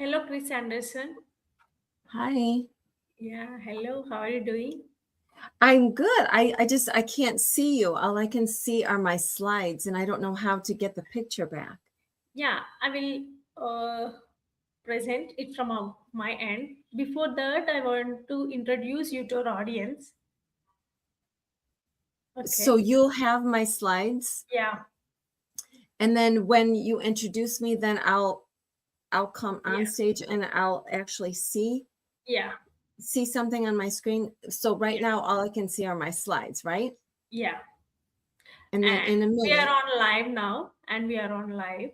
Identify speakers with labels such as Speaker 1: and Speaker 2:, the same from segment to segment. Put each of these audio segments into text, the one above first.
Speaker 1: Hello, Chris Anderson.
Speaker 2: Hi.
Speaker 1: Yeah, hello. How are you doing?
Speaker 2: I'm good. I can't see you. All I can see are my slides, and I don't know how to get the picture back.
Speaker 1: Yeah, I will present it from my end. Before that, I want to introduce you to our audience.
Speaker 2: So
Speaker 1: Okay.
Speaker 2: you'll have my slides,
Speaker 1: Yeah,
Speaker 2: and then when you introduce me, then I'll come on
Speaker 1: yeah,
Speaker 2: stage and I'll actually
Speaker 1: yeah,
Speaker 2: see something on my screen. So right
Speaker 1: yeah,
Speaker 2: now, all I can see are my slides, right?
Speaker 1: yeah.
Speaker 2: And then
Speaker 1: And
Speaker 2: in a
Speaker 1: we are
Speaker 2: minute,
Speaker 1: on live now, and we are on live.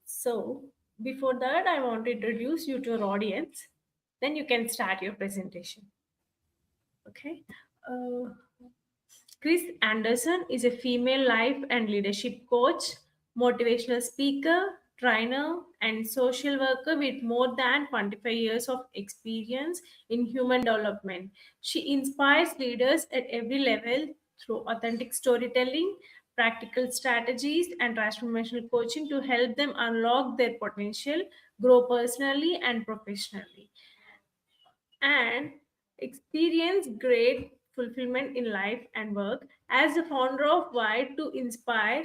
Speaker 1: So before that, I want to introduce you to our audience. Then you can start your presentation. Okay. Uh, Chris Anderson is a female life and leadership coach, motivational speaker, trainer, and social worker with more than 25 years of experience in human development. She inspires leaders at every level through authentic storytelling, practical strategies, and transformational coaching to help them unlock their potential, grow personally and professionally, and experience great fulfillment in life and work. As the founder of Why to Inspire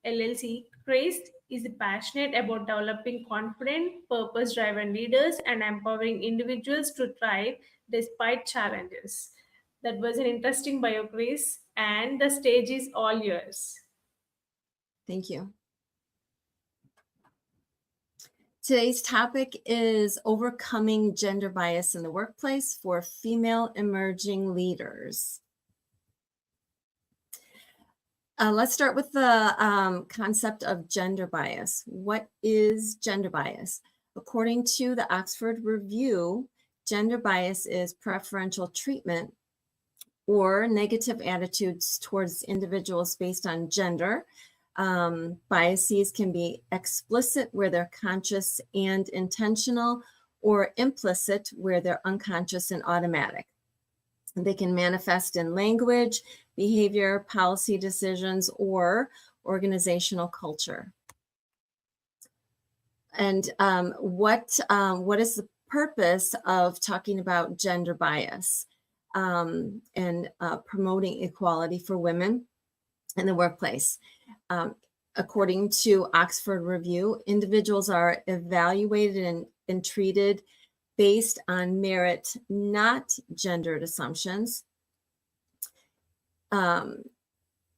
Speaker 1: LLC, Chris is passionate about developing confident, purpose driven leaders and empowering individuals to thrive despite challenges. That was an interesting bio, Chris, and the stage is all yours.
Speaker 2: thank you. Today's topic is overcoming gender bias in the workplace for female emerging leaders. Let's start with the concept of gender bias. What is gender bias? According to the Oxford Review, gender bias is preferential treatment or negative attitudes towards individuals based on gender. Biases can be explicit, where they're conscious and intentional, or implicit, where they're unconscious and automatic. They can manifest in language, behavior, policy decisions, or organizational culture. And what is the purpose of talking about gender bias and promoting equality for women in the workplace? According to Oxford Review, individuals are evaluated and treated based on merit, not gendered assumptions.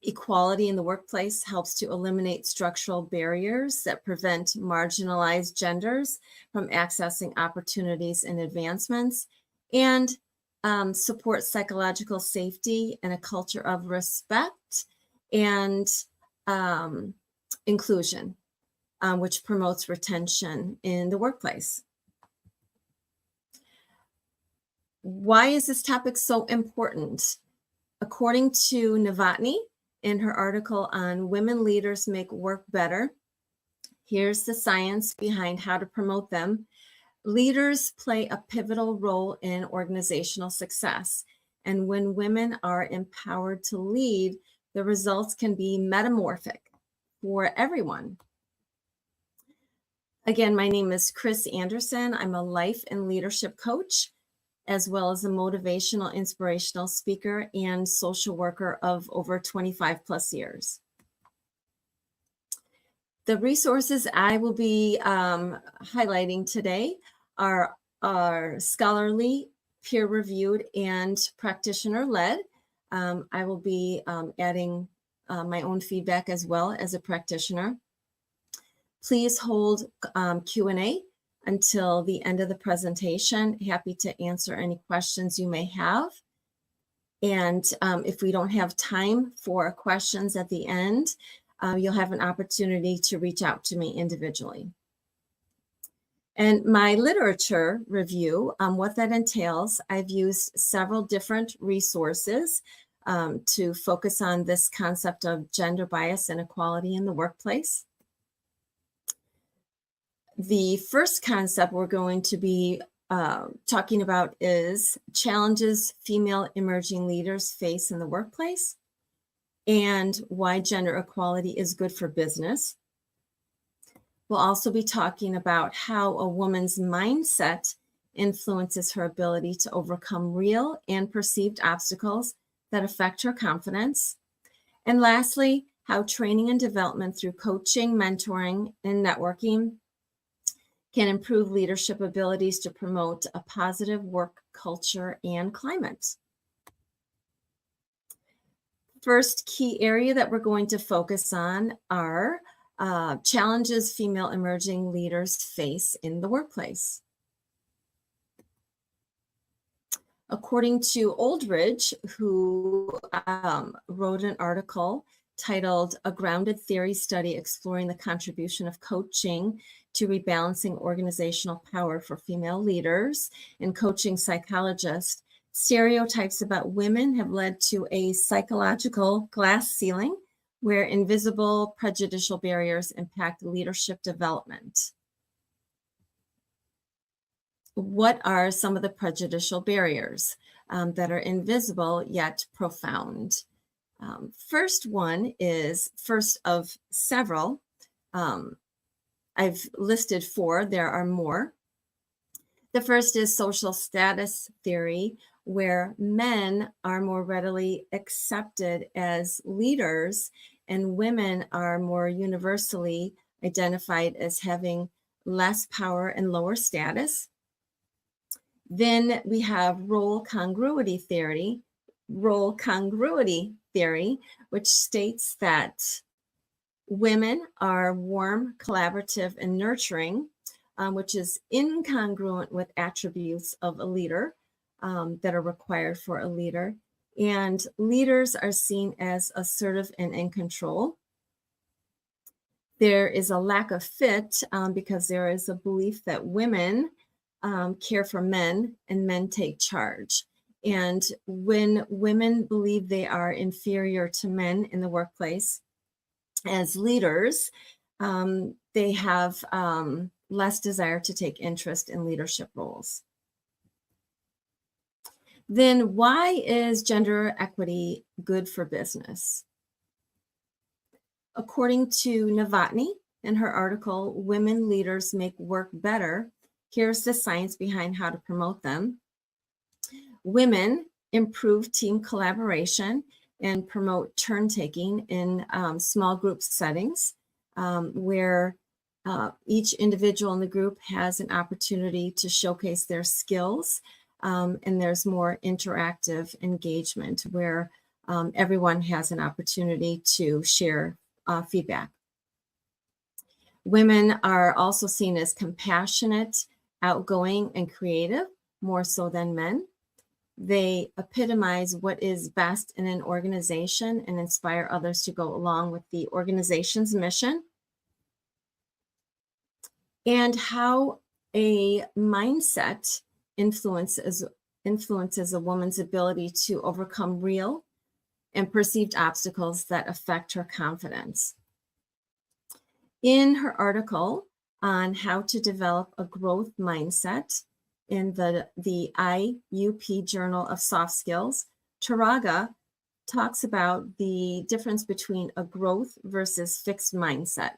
Speaker 2: Equality in the workplace helps to eliminate structural barriers that prevent marginalized genders from accessing opportunities and advancements, and support psychological safety and a culture of respect and inclusion, which promotes retention in the workplace. Why is this topic so important? According to Novotny, in her article on Women Leaders Make Work Better, here's the science behind how to promote them. Leaders play a pivotal role in organizational success. And when women are empowered to lead, the results can be metamorphic for everyone. Again, my name is Chris Anderson. I'm a life and leadership coach, as well as a motivational, inspirational speaker and social worker of over 25 plus years. The resources I will be highlighting today are scholarly, peer-reviewed, and practitioner-led. I will be adding my own feedback as well as a practitioner. Please hold Q&A until the end of the presentation. Happy to answer any questions you may have. And if we don't have time for questions at the end, you'll have an opportunity to reach out to me individually. And my literature review, what that entails, I've used several different resources to focus on this concept of gender bias and equality in the workplace. The first concept we're going to be talking about is challenges female emerging leaders face in the workplace and why gender equality is good for business. We'll also be talking about how a woman's mindset influences her ability to overcome real and perceived obstacles that affect her confidence. And lastly, how training and development through coaching, mentoring, and networking can improve leadership abilities to promote a positive work culture and climate. First key area that we're going to focus on are challenges female emerging leaders face in the workplace. According to Oldridge, who wrote an article titled A Grounded Theory Study Exploring the Contribution of Coaching to Rebalancing Organizational Power for Female Leaders and Coaching Psychologists, stereotypes about women have led to a psychological glass ceiling where invisible prejudicial barriers impact leadership development. What are some of the prejudicial barriers that are invisible yet profound? First of several. I've listed 4. There are more. The first is social status theory, where men are more readily accepted as leaders and women are more universally identified as having less power and lower status. Then we have role congruity theory, which states that women are warm, collaborative, and nurturing, which is incongruent with attributes of a leader that are required for a leader. And leaders are seen as assertive and in control. There is a lack of fit because there is a belief that women care for men and men take charge. And when women believe they are inferior to men in the workplace as leaders, they have less desire to take interest in leadership roles. Then why is gender equity good for business? According to Novotny, in her article, Women Leaders Make Work Better, here's the science behind how to promote them. Women improve team collaboration and promote turn-taking in small group settings where each individual in the group has an opportunity to showcase their skills, and there's more interactive engagement where everyone has an opportunity to share feedback. Women are also seen as compassionate, outgoing, and creative, more so than men. They epitomize what is best in an organization and inspire others to go along with the organization's mission. And how a mindset influences a woman's ability to overcome real and perceived obstacles that affect her confidence. In her article on how to develop a growth mindset in the IUP Journal of Soft Skills, Taraga talks about the difference between a growth versus fixed mindset.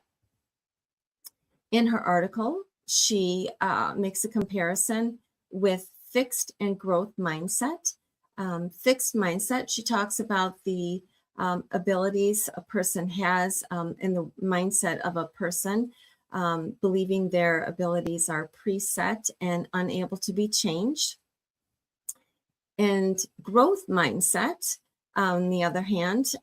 Speaker 2: In her article, she makes a comparison with fixed and growth mindset. Fixed mindset, she talks about the abilities a person has in the mindset of a person, believing their abilities are preset and unable to be changed. And growth mindset, on the other hand,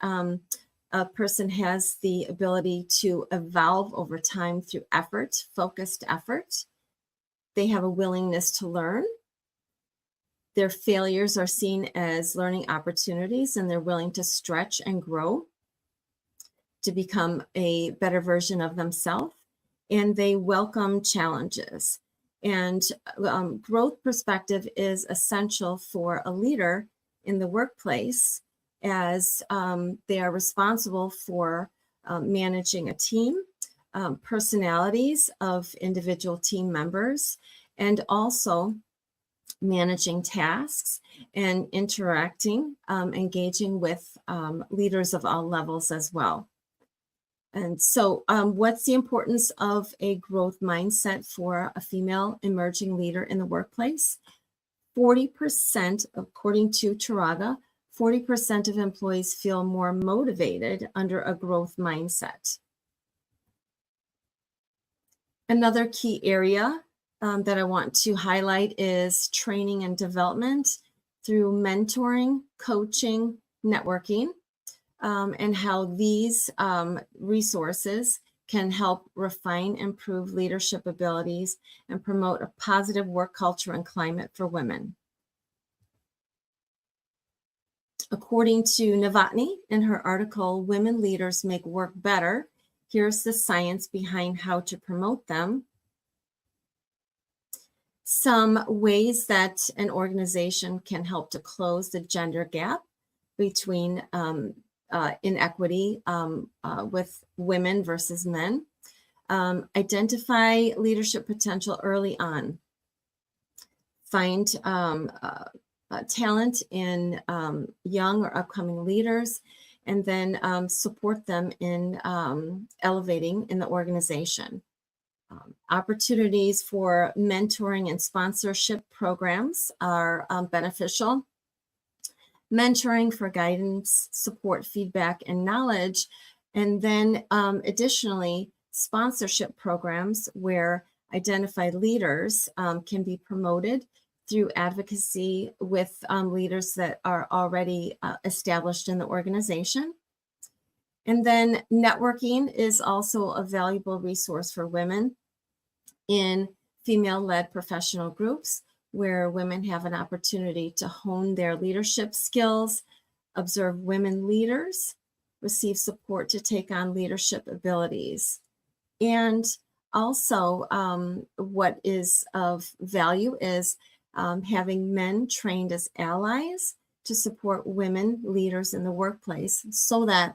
Speaker 2: a person has the ability to evolve over time through effort, focused effort. They have a willingness to learn. Their failures are seen as learning opportunities, and they're willing to stretch and grow to become a better version of themselves. And they welcome challenges. And growth perspective is essential for a leader in the workplace, as they are responsible for managing a team, personalities of individual team members, and also managing tasks and interacting, engaging with leaders of all levels as well. And so what's the importance of a growth mindset for a female emerging leader in the workplace? 40%, according to Taraga, 40% of employees feel more motivated under a growth mindset. Another key area that I want to highlight is training and development through mentoring, coaching, networking, and how these resources can help refine, improve leadership abilities, and promote a positive work culture and climate for women. According to Novotny in her article, Women Leaders Make Work Better, here's the science behind how to promote them. Some ways that an organization can help to close the gender gap between inequity with women versus men. Identify leadership potential early on. Find talent in young or upcoming leaders, and then support them in elevating in the organization. Opportunities for mentoring and sponsorship programs are beneficial. Mentoring for guidance, support, feedback, and knowledge. And then additionally, sponsorship programs where identified leaders can be promoted through advocacy with leaders that are already established in the organization. And then networking is also a valuable resource for women in female-led professional groups, where women have an opportunity to hone their leadership skills, observe women leaders, receive support to take on leadership abilities. And also what is of value is having men trained as allies to support women leaders in the workplace, so that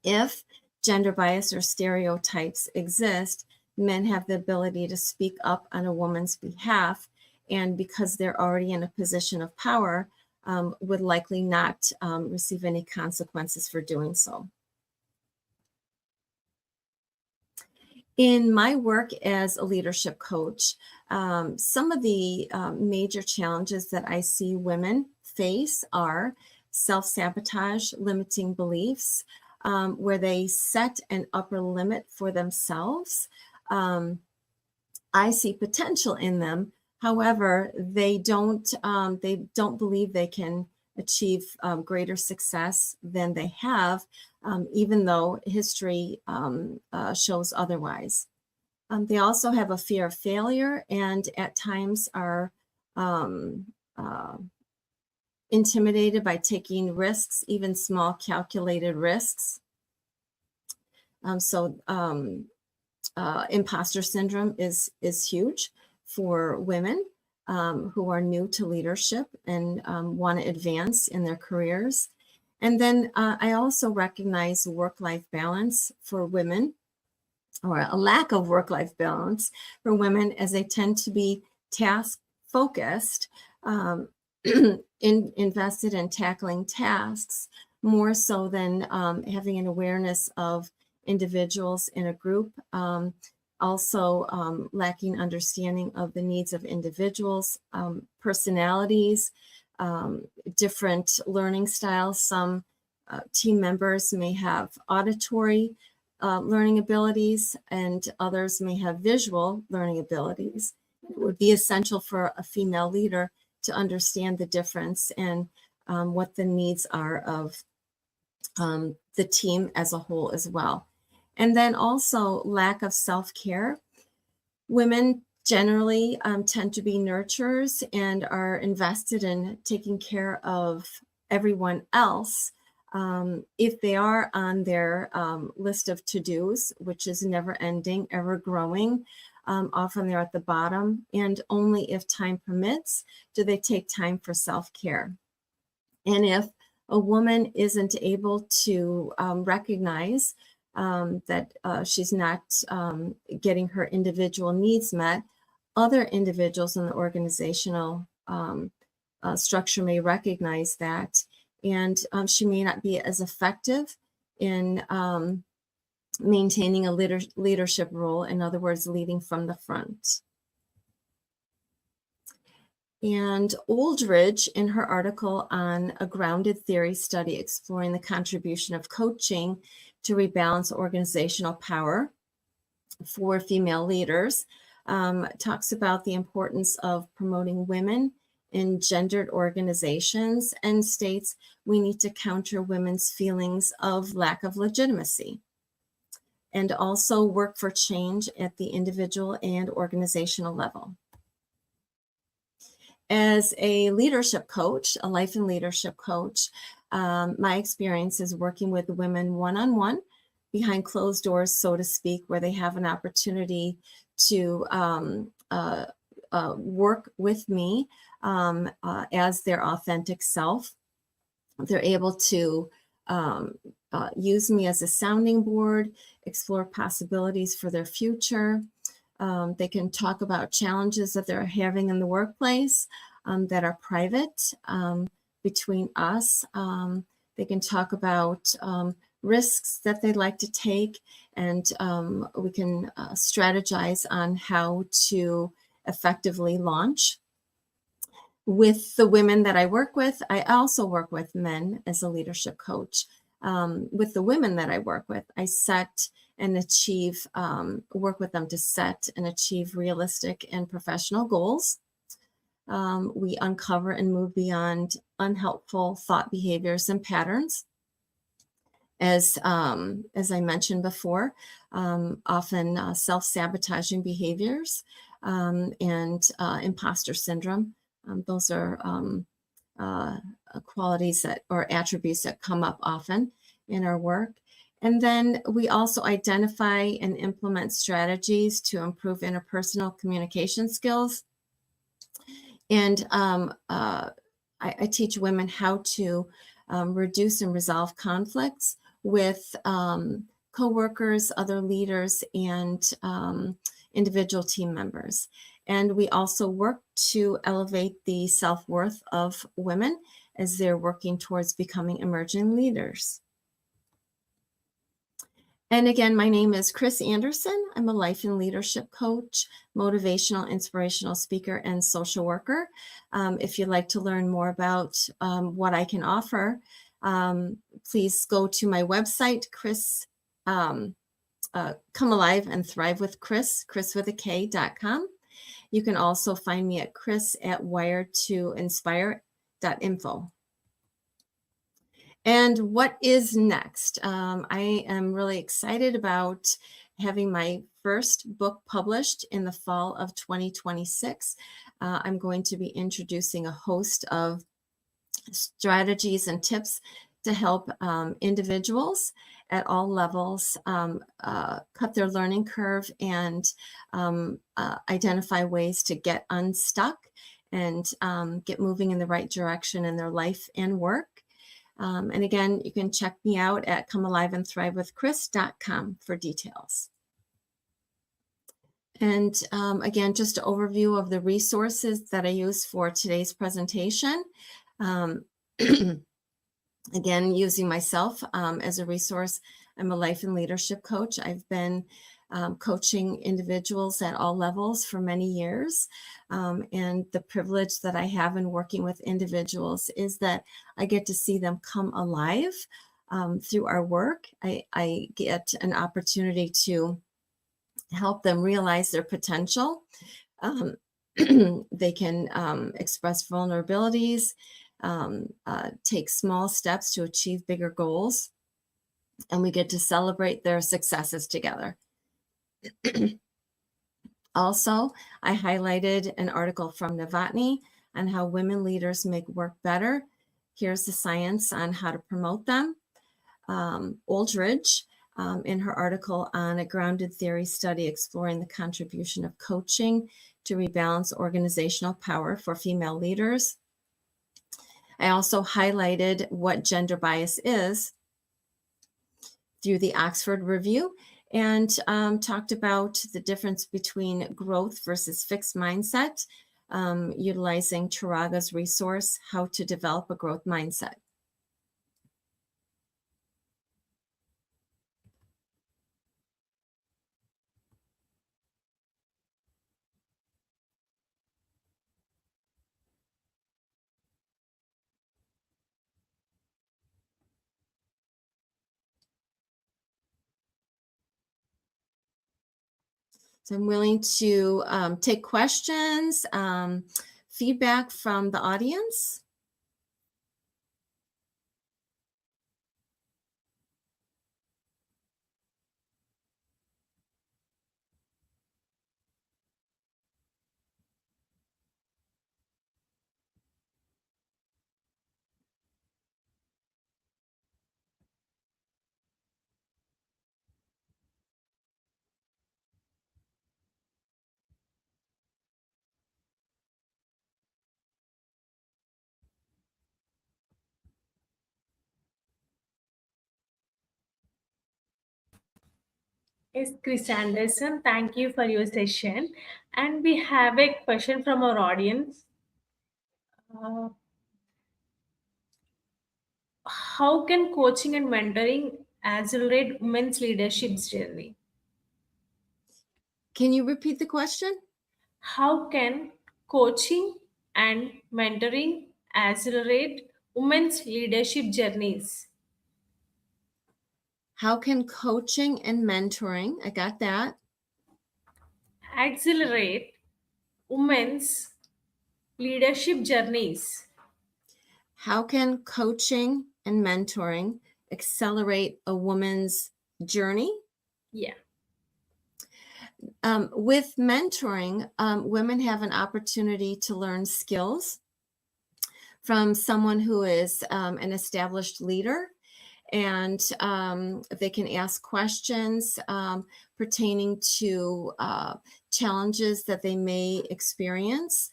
Speaker 2: if gender bias or stereotypes exist, men have the ability to speak up on a woman's behalf, and because they're already in a position of power, would likely not receive any consequences for doing so. In my work as a leadership coach, some of the major challenges that I see women face are self-sabotage, limiting beliefs, where they set an upper limit for themselves. I see potential in them. However, they don't believe they can achieve greater success than they have, even though history shows otherwise. They also have a fear of failure, and at times are intimidated by taking risks, even small calculated risks. Imposter syndrome is huge for women who are new to leadership and want to advance in their careers. And then I also recognize work-life balance for women, or a lack of work-life balance for women, as they tend to be task-focused, invested in tackling tasks more so than having an awareness of individuals in a group. Also lacking understanding of the needs of individuals, personalities, different learning styles. Some team members may have auditory learning abilities, and others may have visual learning abilities. It would be essential for a female leader to understand the difference and what the needs are of the team as a whole as well. And then also lack of self-care. Women generally tend to be nurturers and are invested in taking care of everyone else. If they are on their list of to-dos, which is never ending, ever growing, often they're at the bottom, and only if time permits do they take time for self-care. And if a woman isn't able to recognize that she's not getting her individual needs met, other individuals in the organizational structure may recognize that, and she may not be as effective in maintaining a leadership role, in other words, leading from the front. And Oldridge, in her article on a grounded theory study exploring the contribution of coaching to rebalance organizational power for female leaders, talks about the importance of promoting women in gendered organizations and states we need to counter women's feelings of lack of legitimacy and also work for change at the individual and organizational level. As a leadership coach, a life and leadership coach, my experience is working with women one-on-one behind closed doors, so to speak, where they have an opportunity to work with me as their authentic self. They're able to use me as a sounding board, explore possibilities for their future. They can talk about challenges that they're having in the workplace that are private between us. They can talk about risks that they'd like to take, and we can strategize on how to effectively launch. With the women that I work with, I also work with men as a leadership coach. With the women that I work with, I set and achieve, work with them to set and achieve realistic and professional goals. We uncover and move beyond unhelpful thought behaviors and patterns. As I mentioned before, often self-sabotaging behaviors and imposter syndrome. Those are qualities that, or attributes that come up often in our work. And then we also identify and implement strategies to improve interpersonal communication skills. And I teach women how to reduce and resolve conflicts with coworkers, other leaders, and individual team members. And we also work to elevate the self-worth of women as they're working towards becoming emerging leaders. And again, my name is Chris Anderson. I'm a life and leadership coach, motivational, inspirational speaker, and social worker. If you'd like to learn more about what I can offer, please go to my website, Come Alive and Thrive with Chris with a K.com. You can also find me at chris@wired2inspire.info. And what is next? I am really excited about having my first book published in the fall of 2026. I'm going to be introducing a host of strategies and tips to help individuals at all levels cut their learning curve and identify ways to get unstuck and get moving in the right direction in their life and work. And again, you can check me out at comealiveandthrivewithchris.com for details. And again, just an overview of the resources that I use for today's presentation. Again, using myself as a resource, I'm a life and leadership coach. I've been coaching individuals at all levels for many years. And the privilege that I have in working with individuals is that I get to see them come alive through our work. I get an opportunity to help them realize their potential. They can express vulnerabilities, take small steps to achieve bigger goals, and we get to celebrate their successes together. Also, I highlighted an article from Novotny on how women leaders make work better. Here's the science on how to promote them. Oldridge, in her article on a grounded theory study exploring the contribution of coaching to rebalance organizational power for female leaders. I also highlighted what gender bias is through the Oxford Review and talked about the difference between growth versus fixed mindset, utilizing Taraga's resource, How to Develop a Growth Mindset. So I'm willing to take questions, feedback from the audience.
Speaker 1: Yes, Chris Anderson, thank you for your session. And we have a question from our audience. Uh, how can coaching and mentoring accelerate women's leadership journey?
Speaker 2: Can you repeat the question?
Speaker 1: How can coaching and mentoring accelerate women's leadership journeys?
Speaker 2: How can coaching and mentoring, I got that.
Speaker 1: Accelerate women's leadership journeys.
Speaker 2: How can coaching and mentoring accelerate a woman's journey?
Speaker 1: Yeah.
Speaker 2: With mentoring, women have an opportunity to learn skills from someone who is an established leader, and they can ask questions pertaining to challenges that they may experience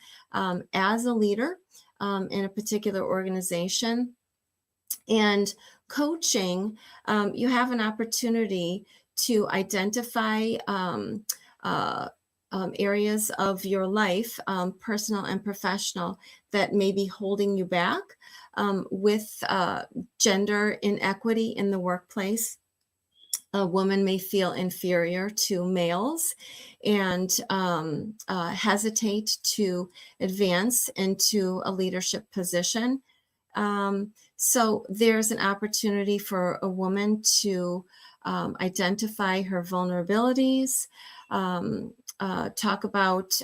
Speaker 2: as a leader in a particular organization. And coaching, you have an opportunity to identify uh, areas of your life, personal and professional, that may be holding you back with gender inequity in the workplace. A woman may feel inferior to males and hesitate to advance into a leadership position. So there's an opportunity for a woman to identify her vulnerabilities, talk about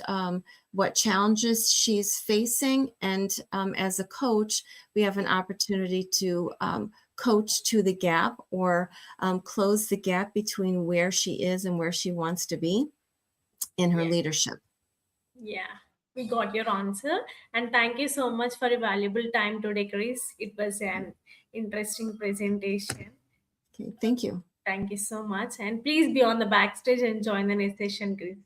Speaker 2: what challenges she's facing. And as a coach, we have an opportunity to coach to the gap, or close the gap between where she is and where she wants to be in her
Speaker 1: Yeah.
Speaker 2: leadership.
Speaker 1: Yeah, we got your answer. And thank you so much for your valuable time today, Chris. It was an interesting presentation.
Speaker 2: Okay, thank you.
Speaker 1: Thank you so much. And please be on the backstage and join the next session, Chris.